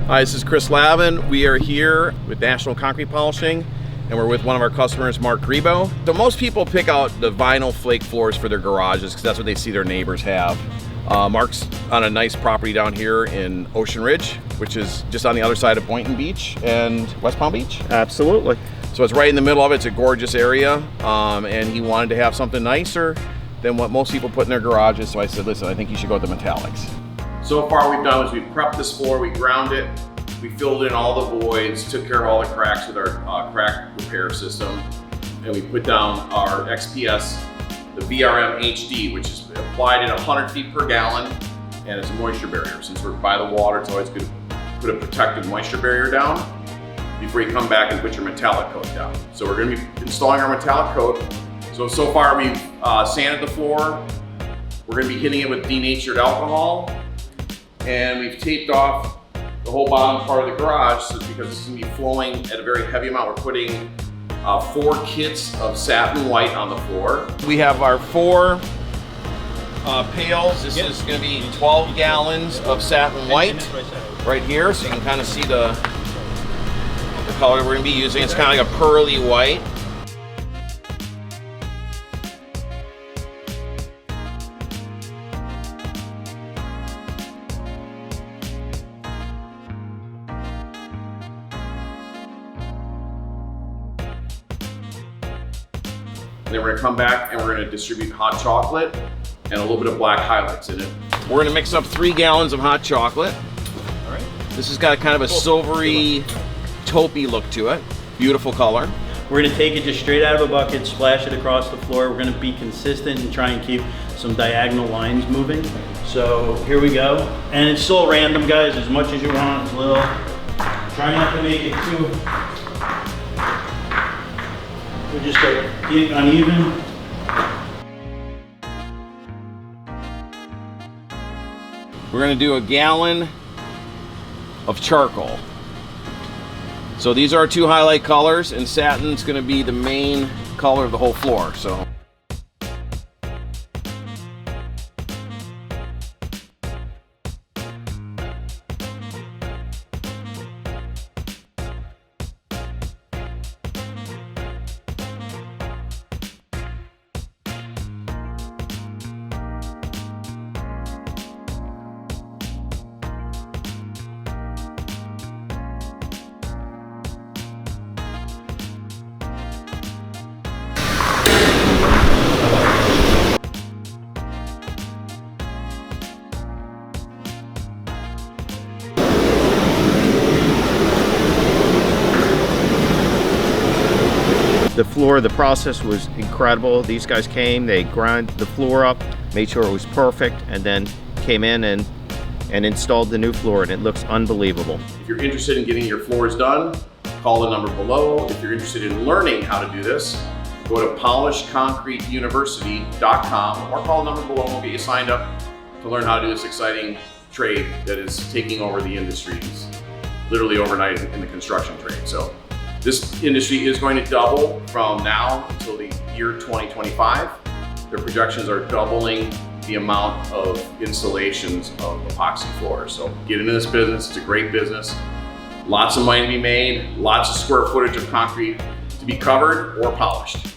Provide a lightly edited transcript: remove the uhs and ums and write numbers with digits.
Hi, this is Chris Lavin. We are here with National Concrete Polishing, and we're with one of our customers, Mark Grebo. So most people pick out the vinyl flake floors for their garages because that's what they see their neighbors have. Mark's on a nice property down here in Ocean Ridge, which is just on the other side of Boynton Beach and West Palm Beach. Absolutely. So it's right in the middle of it. It's a gorgeous area, and he wanted to have something nicer than what most people put in their garages. So I said, listen, I think you should go with the metallics. So far we've done is we've prepped this floor, we ground it, we filled in all the voids, took care of all the cracks with our crack repair system, and we put down our XPS, the VRM HD, which is applied at 100 feet per gallon, and it's a moisture barrier. Since we're by the water, it's always good to put a protective moisture barrier down before you come back and put your metallic coat down. So we're going to be installing our metallic coat. So far we've sanded the floor. We're going to be hitting it with denatured alcohol, and we've taped off the whole bottom part of the garage because this is going to be flowing at a very heavy amount. We're putting 4 kits of satin white on the floor. We have our 4 pails. This is going to be 12 gallons of satin white right here, so you can kind of see the color we're going to be using. It's kind of like a pearly white. And then we're gonna come back and we're gonna distribute hot chocolate and a little bit of black highlights in it. We're gonna mix up 3 gallons of hot chocolate. All right. This has got kind of a silvery, taupey look to it. Beautiful color. We're gonna take it just straight out of a bucket, splash it across the floor. We're gonna be consistent and try and keep some diagonal lines moving. So here we go. And it's still random, guys, as much as you want. It's a little, try not to make it too, we just start getting uneven. We're gonna do a gallon of charcoal. So these are our 2 highlight colors, and satin's gonna be the main color of the whole floor. So. The floor, the process was incredible. These guys came, they ground the floor up, made sure it was perfect, and then came in and installed the new floor, and it looks unbelievable. If you're interested in getting your floors done, call the number below. If you're interested in learning how to do this, go to polishconcreteuniversity.com or call the number below and we'll get you signed up to learn how to do this exciting trade that is taking over the industries literally overnight in the construction trade. So this industry is going to double from now until the year 2025. Their projections are doubling the amount of installations of epoxy floors. So get into this business, it's a great business. Lots of money to be made, lots of square footage of concrete to be covered or polished.